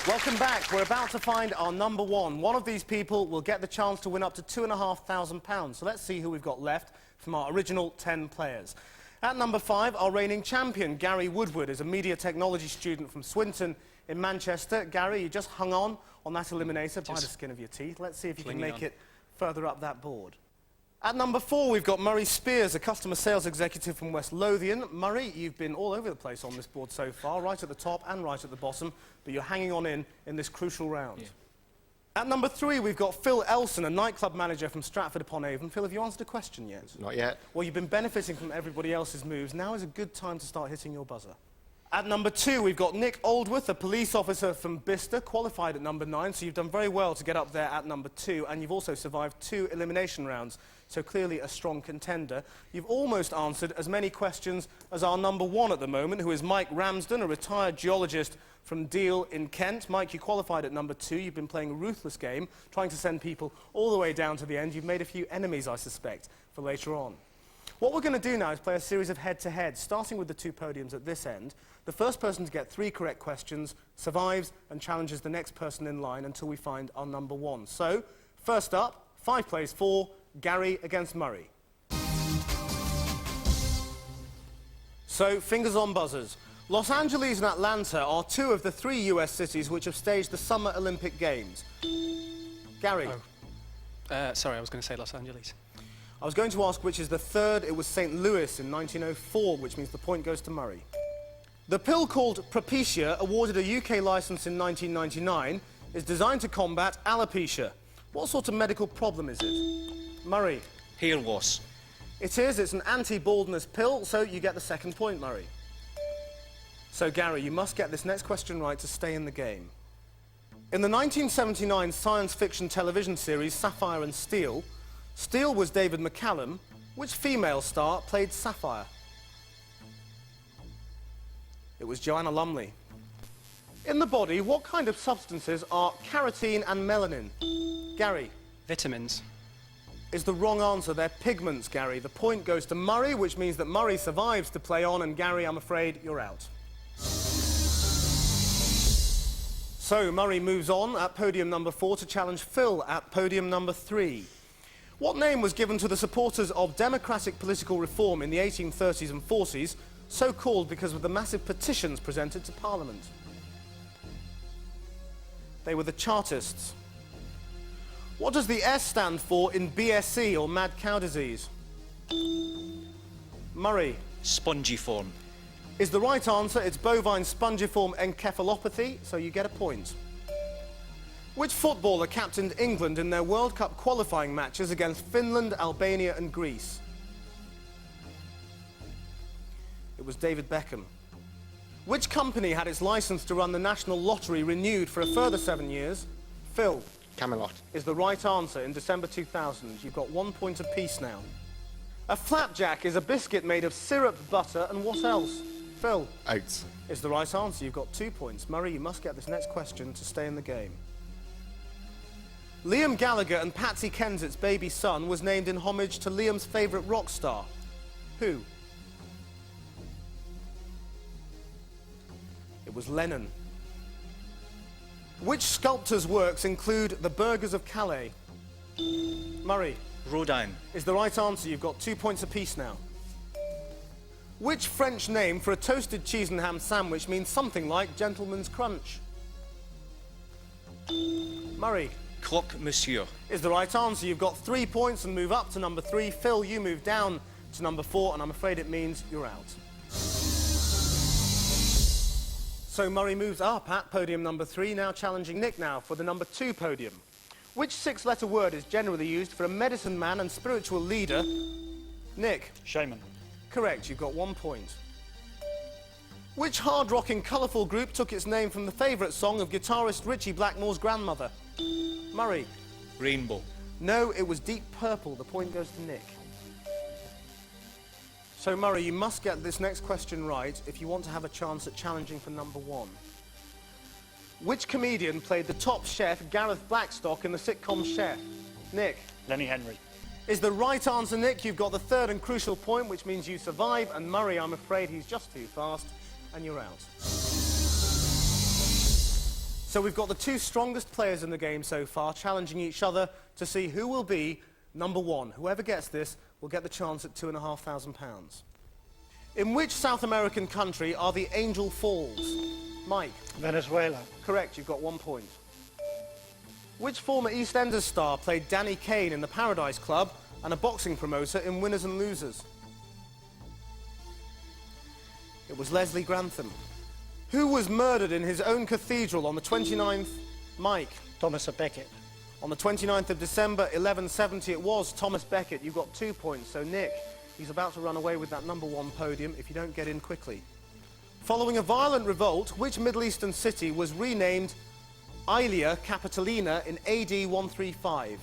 Welcome back. We're about to find our number one. One of these people will get the chance to win up to £2,500. So let's see who we've got left from our original 10 players. At number 5, our reigning champion, Gary Woodward, is a media technology student from Swinton in Manchester. Gary, you just hung on that eliminator by the skin of your teeth. Let's see if you can make it further up that board. At number 4, we've got Murray Spears, a customer sales executive from West Lothian. Murray, you've been all over the place on this board so far, right at the top and right at the bottom, but you're hanging on in this crucial round. Yeah. At number 3, we've got Phil Elson, a nightclub manager from Stratford-upon-Avon. Phil, have you answered a question yet? Not yet. Well, you've been benefiting from everybody else's moves. Now is a good time to start hitting your buzzer. At number 2, we've got Nick Aldworth, a police officer from Bicester, qualified at number 9, so you've done very well to get up there at number 2, and you've also survived 2 elimination rounds, so clearly a strong contender. You've almost answered as many questions as our number 1 at the moment, who is Mike Ramsden, a retired geologist from Deal in Kent. Mike, you qualified at number 2. You've been playing a ruthless game, trying to send people all the way down to the end. You've made a few enemies, I suspect, for later on. What we're going to do now is play a series of head-to-heads, starting with the 2 podiums at this end. The first person to get 3 correct questions survives and challenges the next person in line until we find our number 1. So, first up, 5 plays 4, Gary against Murray. So, fingers on buzzers. Los Angeles and Atlanta are 2 of the 3 US cities which have staged the Summer Olympic Games. Gary. Sorry, I was going to say Los Angeles. I was going to ask which is the 3rd. It was St. Louis in 1904, which means the point goes to Murray. The pill called Propecia, awarded a UK licence in 1999, is designed to combat alopecia. What sort of medical problem is it? Murray. Hair loss. It is. It's an anti-baldness pill, so you get the 2nd point, Murray. So, Gary, you must get this next question right to stay in the game. In the 1979 science fiction television series Sapphire and Steel, Steel was David McCallum. Which female star played Sapphire? It was Joanna Lumley. In the body, what kind of substances are carotene and melanin? Gary. Vitamins. Is the wrong answer. They're pigments, Gary. The point goes to Murray, which means that Murray survives to play on, and Gary, I'm afraid, you're out. So, Murray moves on at podium number 4 to challenge Phil at podium number 3. What name was given to the supporters of democratic political reform in the 1830s and 40s, so called because of the massive petitions presented to Parliament? They were the Chartists. What does the S stand for in BSE, or mad cow disease? Murray. Spongiform. Is the right answer. It's bovine spongiform encephalopathy, so you get a point. Which footballer captained England in their World Cup qualifying matches against Finland, Albania and Greece? It was David Beckham. Which company had its licence to run the National Lottery renewed for a further 7 years? Phil. Camelot. Is the right answer in December 2000. You've got 1 point apiece now. A flapjack is a biscuit made of syrup, butter and what else? Phil. Oats. Is the right answer. You've got 2 points. Murray, you must get this next question to stay in the game. Liam Gallagher and Patsy Kensett's baby son was named in homage to Liam's favourite rock star. Who? It was Lennon. Which sculptor's works include the Burghers of Calais? Murray. Rodin. Is the right answer. You've got 2 points apiece now. Which French name for a toasted cheese and ham sandwich means something like gentleman's crunch? Murray. Croque monsieur. Is the right answer. You've got 3 points and move up to number 3. Phil, you move down to number 4, and I'm afraid it means you're out. So Murray moves up at podium number 3, now challenging Nick now for the number 2 podium. Which 6-letter word is generally used for a medicine man and spiritual leader? Nick. Shaman. Correct, you've got 1 point. Which hard-rocking, colourful group took its name from the favourite song of guitarist Ritchie Blackmore's grandmother? Murray. Rainbow. No, it was Deep Purple. The point goes to Nick. So, Murray, you must get this next question right if you want to have a chance at challenging for number 1. Which comedian played the top chef, Gareth Blackstock, in the sitcom Chef? Nick. Lenny Henry. Is the right answer, Nick. You've got the 3rd and crucial point, which means you survive, and Murray, I'm afraid he's just too fast, and you're out. So we've got the two strongest players in the game so far, challenging each other to see who will be number one. Whoever gets this will get the chance at £2,500. In which South American country are the Angel Falls? Mike? Venezuela. Correct, you've got 1 point. Which former EastEnders star played Danny Kaye in the Paradise Club and a boxing promoter in Winners and Losers? It was Leslie Grantham. Who was murdered in his own cathedral on the 29th? Mike? Thomas à Becket. On the 29th of December, 1170, it was Thomas Becket. You've got 2 points. So Nick, he's about to run away with that number one podium if you don't get in quickly. Following a violent revolt, which Middle Eastern city was renamed Aelia Capitolina in AD 135?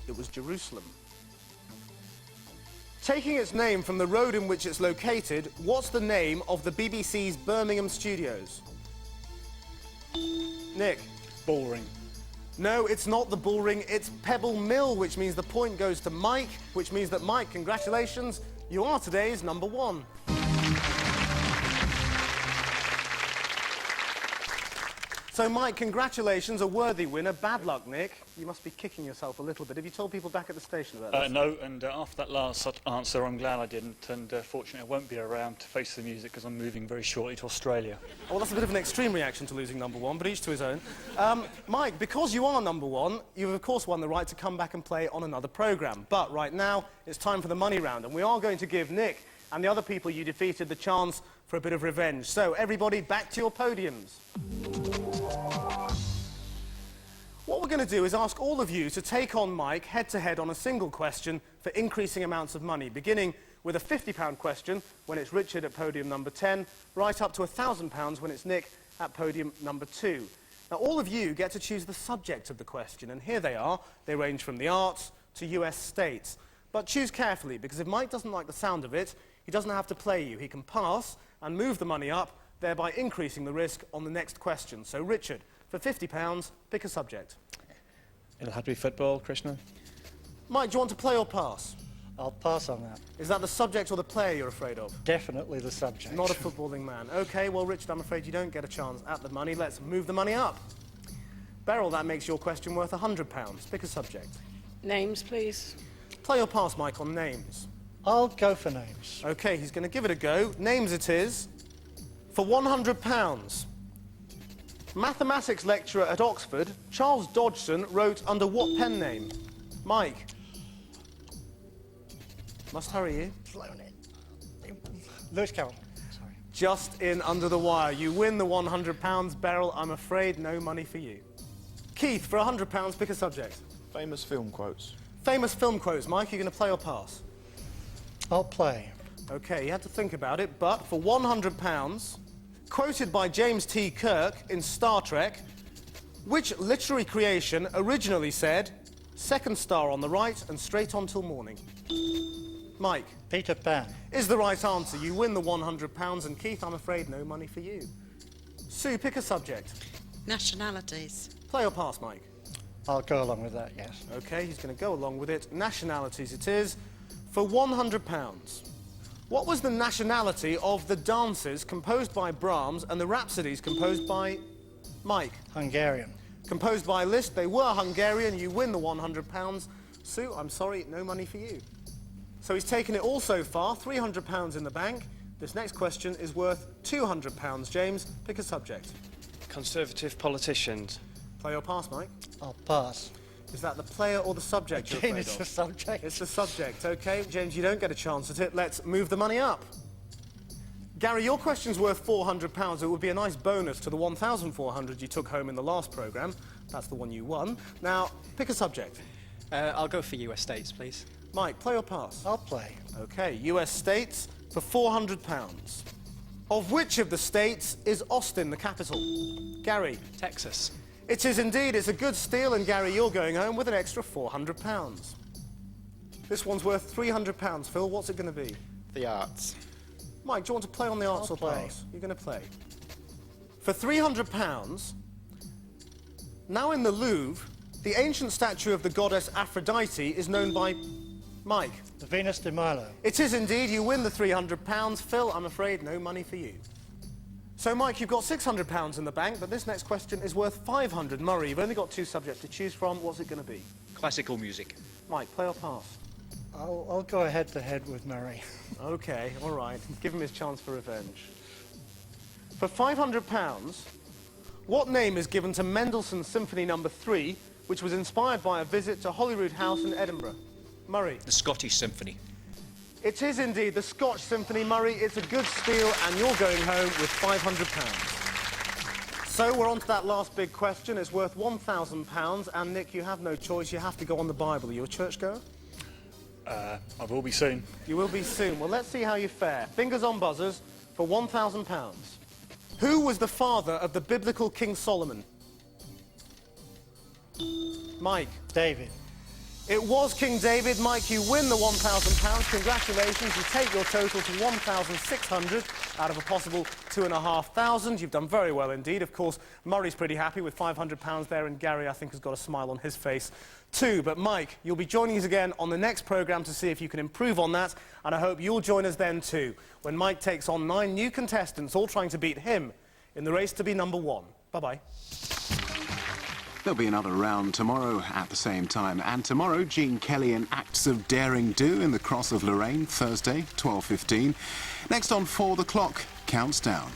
It was Jerusalem. Taking its name from the road in which it's located, what's the name of the BBC's Birmingham studios? Nick? Bullring. No, it's not the Bullring, it's Pebble Mill, which means the point goes to Mike, which means that Mike, congratulations, you are today's number one. So Mike, congratulations, a worthy winner. Bad luck, Nick. You must be kicking yourself a little bit. Have you told people back at the station about this? No, and after that last answer, I'm glad I didn't, and fortunately I won't be around to face the music because I'm moving very shortly to Australia. Oh, well, that's a bit of an extreme reaction to losing number one, but each to his own. Mike, because you are number one, you've of course won the right to come back and play on another programme. But right now, it's time for the money round, and we are going to give Nick and the other people you defeated the chance for a bit of revenge. So, everybody, back to your podiums. What we're going to do is ask all of you to take on Mike head-to-head on a single question for increasing amounts of money, beginning with a £50 question when it's Richard at podium number 10, right up to £1,000 when it's Nick at podium number 2. Now, all of you get to choose the subject of the question, and here they are. They range from the arts to US states. But choose carefully, because if Mike doesn't like the sound of it, he doesn't have to play you. He can pass and move the money up, thereby increasing the risk on the next question. So, Richard, for £50, pick a subject. It'll have to be football, Krishna. Mike, do you want to play or pass? I'll pass on that. Is that the subject or the player you're afraid of? Definitely the subject. Not a footballing man. OK, well, Richard, I'm afraid you don't get a chance at the money. Let's move the money up. Beryl, that makes your question worth £100. Pick a subject. Names, please. Play or pass, Mike, on names. I'll go for names. OK, he's going to give it a go. Names it is. For £100. Mathematics lecturer at Oxford, Charles Dodgson wrote under what pen name? Mike? Must hurry you. Flown it. Lewis Carroll. Sorry. Just in under the wire. You win the £100. Beryl, I'm afraid no money for you. Keith, for £100, pick a subject. Famous film quotes. Famous film quotes. Mike, you're going to play or pass? I'll play. OK, you had to think about it, but for £100, quoted by James T. Kirk in Star Trek, which literary creation originally said, second star on the right and straight on till morning? Mike? Peter Pan. Is the right answer. You win the £100, and Keith, I'm afraid no money for you. Sue, pick a subject. Nationalities. Play or pass, Mike? I'll go along with that, yes. OK, he's going to go along with it. Nationalities it is. For £100. What was the nationality of the dances composed by Brahms and the rhapsodies composed by Mike? Hungarian. Composed by Liszt, they were Hungarian. You win the £100. Sue, I'm sorry, no money for you. So he's taken it all so far, £300 in the bank. This next question is worth £200. James, pick a subject. Conservative politicians. Play or pass, Mike? I'll pass. Is that the player or the subject you're Again, afraid it's of? the subject. It's the subject, OK. James, you don't get a chance at it. Let's move the money up. Gary, your question's worth £400. It would be a nice bonus to the 1,400 you took home in the last programme. That's the one you won. Now, pick a subject. I'll go for US states, please. Mike, play or pass? I'll play. OK, US states for £400. Of which of the states is Austin the capital? Gary? Texas. It is indeed. It's a good steal, and Gary, you're going home with an extra £400. This one's worth £300. Phil, what's it going to be? The arts. Mike, do you want to play on the arts I'll or play. pass? You're going to play. For £300, now in the Louvre, the ancient statue of the goddess Aphrodite is known by Mike. The Venus de Milo. It is indeed. You win the £300. Phil, I'm afraid no money for you. So, Mike, you've got £600 in the bank, but this next question is worth 500. Murray, you've only got 2 subjects to choose from. What's it going to be? Classical music. Mike, play or pass? I'll go head-to-head with Murray. OK, all right. Give him his chance for revenge. For £500, what name is given to Mendelssohn's Symphony No. 3, which was inspired by a visit to Holyrood House in Edinburgh? Murray. The Scottish Symphony. It is indeed the Scotch Symphony, Murray. It's a good steal, and you're going home with £500. So we're on to that last big question. It's worth £1,000, and Nick, you have no choice. You have to go on the Bible. Are you a churchgoer? I will be soon. You will be soon. Well, let's see how you fare. Fingers on buzzers for £1,000. Who was the father of the biblical King Solomon? Mike. David. It was King David. Mike, you win the £1,000. Congratulations. You take your total to 1,600 out of a possible 2,500. You've done very well indeed. Of course, Murray's pretty happy with £500 there, and Gary, I think, has got a smile on his face too. But Mike, you'll be joining us again on the next programme to see if you can improve on that, and I hope you'll join us then too, when Mike takes on 9 new contestants, all trying to beat him in the race to be number 1. Bye-bye. There'll be another round tomorrow at the same time. And tomorrow, Gene Kelly in Acts of Daring Do in the Cross of Lorraine, Thursday, 12:15. Next on 4, the clock counts down.